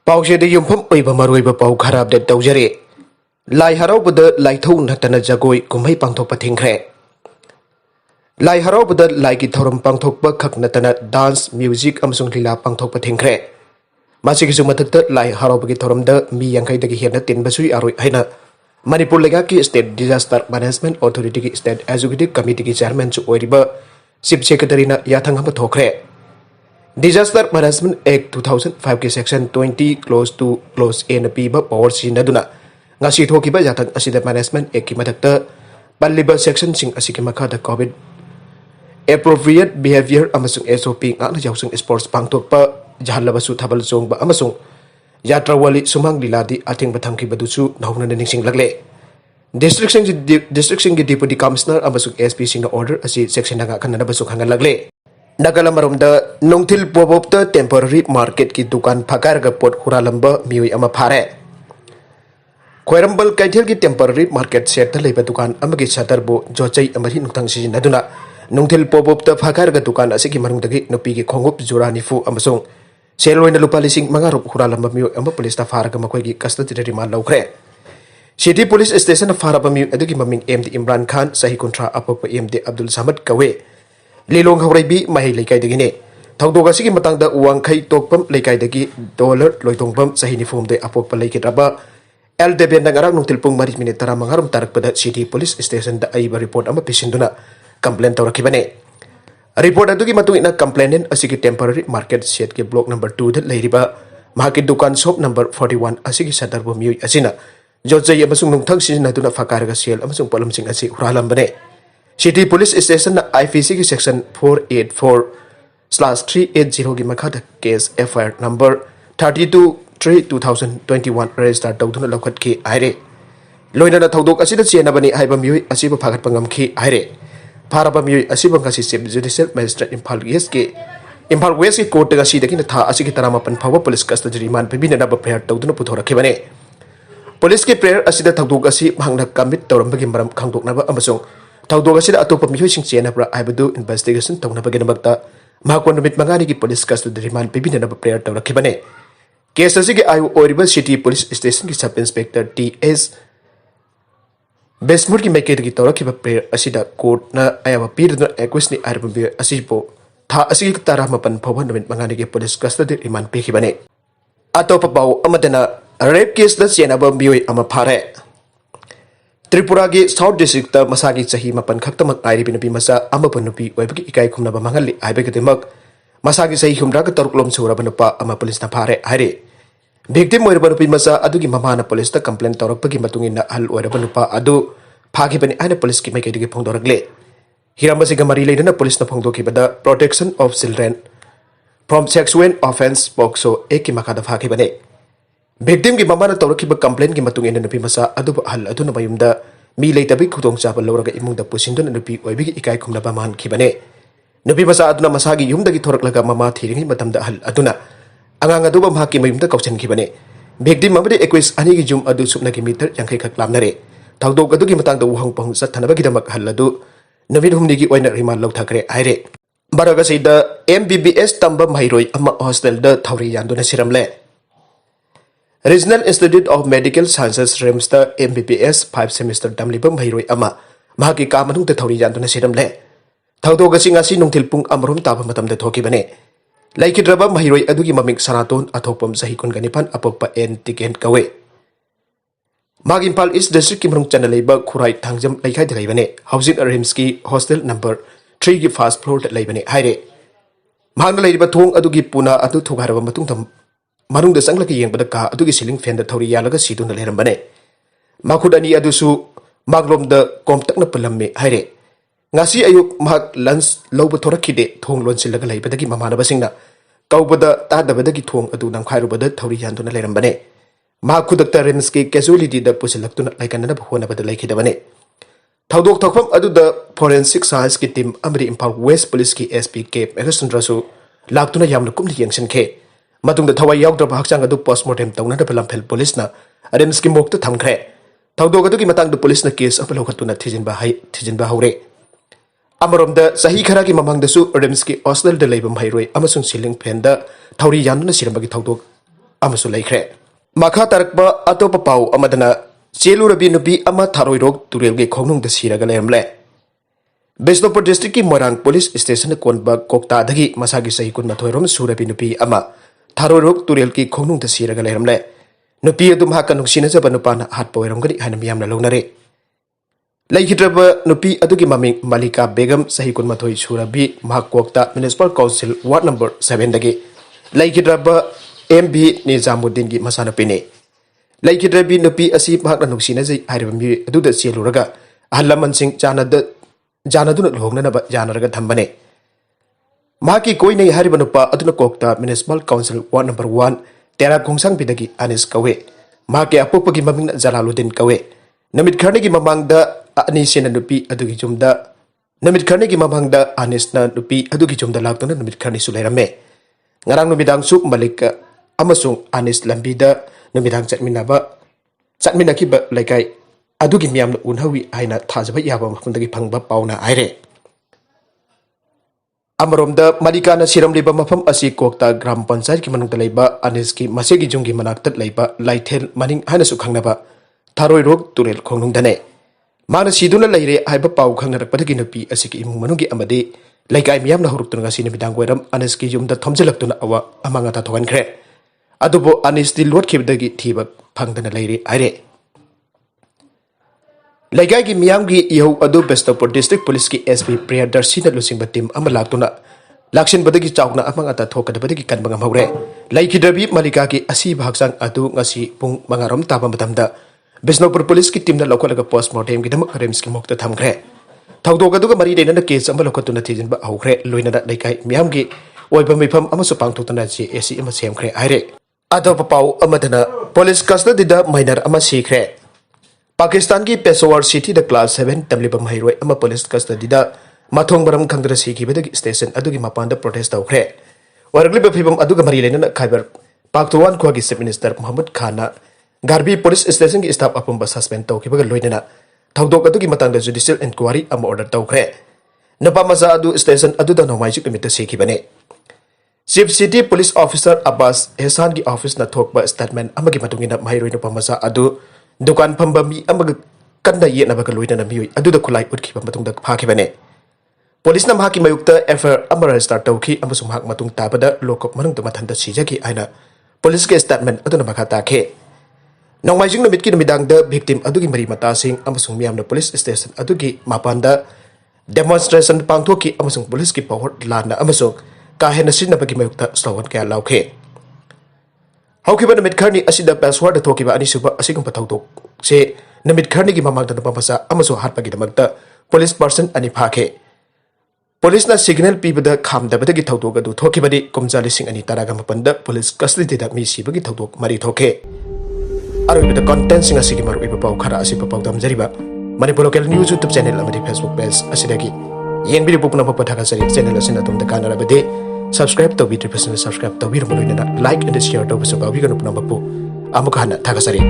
Paushede Yumpum Eva Maruiba Pau Karab de Dojere Lai haraobada Laithou nttana Jagoi Kummei pangthokpa Thingkhre Lai haraobada Laigi Thorum pangthokpa nttana dance music amasung lila pangthokpa Thingkhre Masigi sumathakta Lai haraobagi thoramda mi yankaidagi herna tinbasui aroi haina Manipur Legaki State Disaster Management Authority ki State Executive Committee ki Chairman chu oiriba Chief Secretary na yathangama thokre Disaster Management Act 2005 ki Section 20 Clause 2 Clause A na piba power sinaduna ngasi thokiba yathang asida Management Act ki mathakta panliba section sing asiki makhada COVID appropriate behavior amasung SOP ngakna yausung sports pangthokpa jahanlabasu thabal chongba amasung yatra wali sumang liladi athing bathangki badusu nauna ningsing lagle district sing deputy commissioner amasung SP sing order asi section nga kanana basu khangal lagle Nagalamarumda Nungthil Pobobta Temporary Market ki Dukan fakkairaga pot hurallmba miui ama phare Khoirambal Kaithel ki Temporary Market set leiba Dukan amagi satarbo Jagoi amari nungthang sizinaduna Nungthil Pobobta fakkairaga Dukan asigi manungdagi Nupigi khongup jura nifu amasung seloina lupa lising mangarup hurallmba miui ama police ta faraga makoigi custody remand laukhre City Police Station faraba miui adugi maming MD Imran Khan Chahi kontra apokpa MD Abdul Samad kawe Lilong Haureibi Mahai Lekai Degine. Taudogasiki Matanga Wangkai Tokpum Lekai Degi Dollar Loitombum Sahini Form de Apok Palekiraba El Debenangara Nungthil Marit Minitara Mangarum Tarak pada City Police Station da Aiba report ama Pisinduna complaint Torakibane. Report adugi matungina complainant asiki temporary market set ke block number 2 da Leiriba Mahaki Dukan shop number 41 asiki sadarbo miui asina Jagoi amasung nungthang sizinaduna fakkairaga sel amasung palamsing asi hurallmbane. City Police Station na IPC ki section 484/380 ki makhada case FIR number 32/3/2021 register tawduna lokhat ki aire loina na thodok asida chenabani haiba miui asiba phagat pangam ki aire pharaba miui asiba ngasi chief judicial magistrate Imphal West ki court ga sidaki na tha asigi taramapan phawa police custody remand bibina na prayer tawduna puthorakhibane police ki prayer asida thodok asi hangna commit tawrambagi maram khangdoknaba amasung Taudoga sida atopa mihoy sing chena pra aibadu investigation tawna baginabagta mahakwan numit mangani ki police custody remand pibina na prayer tawrakhibane case asigi ayu oriba city police station ki sub inspector TS Besmur ki maiked ki tawrakhiba prayer asida court na ayaba pirna request ni arbabi asipo tha asigi taramapan phawan numit mangani ki police custody remand pikhibane atopa baw amadana rape case da chena ba mihoy ama phare Tripura ki South District ta masagi Chahi mapan khaktamak airi Nupimacha amapa nupi oibagi Ekaikhumnaba mangalli aibagi demak masagi Chahi humra ka taruklom suraba nupa ama police na phare haire victim oiraba Nupimacha adugi mamana police ta complaint tawrakpagi matungina ahal oiraba nupa adu phagibani aina police ki maikedi phongdoragle hirambasi ga mari leidana police na phongdokibada protection of children from sexual offense POCSO ki makada phagibane Victim ki mamana tawrakiba complaint ki matungina Nupimacha adu ahal aduna mayumda mi leitabi khudong chaba lawraga imungda pusinduna nupi oibigi Ekaikhumnaba mankhibane Nupimacha aduna masagi yumdagi thoraklaga mama thiringi matamda ahal aduna angang aduba mahaki mayumda kauchankhibane victim amade 21 ani gi jum adu supnagi meter yankai khak lamnare thawdok adugi matangda uhang pahung sathanabagi damak hal adu numit humnigi oina remand lauthakre aire baraga seida MBBS Tamba Maheiroi ama Hostel da Thouri yanduna Siramle Regional Institute of Medical Sciences RIMS MBBS 5 semester Thmlabi Maheiroi ama mahaki ka manung Thouri yanduna Siramle thawdok asi ngasi nungthil pung amrom taba matamda thokibane laikidraba Maheiroi adugi maming sanaton athokpam Chahi kunganipan apokpa N tiken kawe Magimpal East District ki manung chana leiba khurai thangjam laikhai de leibane housing RIMS ki hostel number 3 ki first floor de leibane haire mahangna leiba thong adugi puna adu thogaraba matung tham Marung da sanglaki yengbada ka adugi ceiling fan da Thouri yalaga siduna leirmle makhudani adusu maglom da komtakna palamme haire ngasi ayuk mahak lunch loba thorakhide thong lonsilaga leibadagi mamana basingna kaubada tadabadagi thong adu nangkhairubada Thouri yanduna leirmle makhudakta RIMS ki casualty da pusilaktuna laikanana hona bada laikhidabane thawdok thokpam adu da forensic science ki team amri Imphal West Police ki SP K Megasundrasu laktuna yamna kumli yengsinkhe Matung da thawai yaudra hakchang adu postmortem tawna da Lampel police na RIMS ki mokta Thingkhre thawdok adu ki matang da police na case apalo khatuna thijinba haure amarom da Chahi khara ki mamang da su RIMS ki hostel da leibam Maheiroi amasung ceiling fan da Thouri yanduna Sirambagi thawdok amasu laikre makha tarakba atopa pau amadana chelurabi nupi ama Tharoirok Turelgi Khongnungda Siraga Leirmle Besnopur district ki Morang police station konba Kwakta dagi masagi sahi kun mathoirom surabi nupi ama Tharoirok Turelgi Khongnungda Siraga Leirmle nupi adum haka nungsina jaba nupana hat poirom gari hana miyamna longnare Laikhidraba nupi adugi maming Malika Begum sahi kun mathoi surabi mahak Kwakta Municipal Council Ward number 7 dagi Laikhidraba MB Nizamuddin gi masana pine Laikhidrabi nupi asi mahak nungsina jai haribami aduda cheluraga ahalaman sing janaduna luhongnanaba janaraga thambane mahaki koinai hariba nupa aduna Kwakta Municipal Council Ward number 1 tera khungsang bidagi anis kawe mahaki apopagi maming Jalaluddin kawe namit kharne gi mamangda ani sena nupi adugi jumda namit kharne gi mamangda anis na nupi adugi jumda laktuna namit kharne sulairame ngarang numidang su malika amasung anis lambida numidang chatminaki ba laikai adugi miyamna unhawi aina thajaba yaba mafundagi phangba pauna aire Amaromda Marikana Siramle mafam asi Kwakta Gram Panchayat ki manungta leiba anis ki masegi jungi manaktat leiba Laithou maning haina su khangnaba Tharoirok Turel Khongnungdane mana siduna leire haiba pau khangnarakpadagi nupi asi ki imung manungi amade laikai miyamna huruktunga sini bidang weram anis ki yumda thomjalaktuna awa amang-ata thokhnkhre adubo anis di lot khibdagi thiba phangdana leire aire Laikai ki miyamgi iho adu Bestopur District Police ki SP Priyadarshina lusingba team ama laktuna lakshin badagi chawkna amang-ata thokadabadagi kanbangam haure Laikhidrabi Malika ki asiba haksang adu ngasi pung mangarom taba matamda Bestopur Police ki team na lokalaga postmortem ki damak rems ki mokta thamkhre thawdok aduga mari deina case amba lokatuna thijinba haukhre loinada laikai miyamgi oiba mifam amasu pangthokna ji AC ama semkhre aire ado papau amadana police custody da minor ama sikhre Pakistan ki Peshawar City da class 7 Tmlabi Maheiroi ama police custody da mathong baram khangdra sikhi bedagi station adugi mapanda protest tawkhre waragli bafibam aduga mari lena Khyber Pakhtunkhwa khwagi chief minister Muhammad Khana Garbi police station ki staff apumba suspend tawkibaga loinena thawdok adugi matangda judicial inquiry ama order tawkhre Nupimacha adu station aduda nomaijik limit sikhi bane Chief City Police Officer Abbas Ehsan ki office na thokba statement amagi matungina Maheiroi Nupimacha adu Dukan pambami amag kanda yena baga loina mioi aduda khulai utkhiba matungda phakibane police na mahaki mayukta FIR amara start tawki amasung hak matung tabada lokop manung tumathanda sijaki aina police ke statement aduna makha takhe nongmaijing numit ki numidang da victim adugi mari mata sing amasung miyam na police station adugi mapanda demonstration pangthoki amasung police ki power lana amasung kahena sinna bagi mayukta slogan kaya laukhe Haukiba namit kharni asida password thokiba ani suba asigum pathawdok se namit kharni gi mamang da Nupimacha amaso hatpagi damakta police person ani phakhe police na signal pibada khamda badagi thawdok adu thokibadi komjali sing ani taraga mapanda police custody da mi sibagi thawdok mari thokhe aru the content sing asigi maru iba pau khara asi pau damjariba Manipur local news YouTube channel amadi Facebook page asidagi yenbiri pupuna papathaga sari channel asina tumda kanara bade subscribe to subscribe to like and share to so bawi kan upna bapu amukana thakasari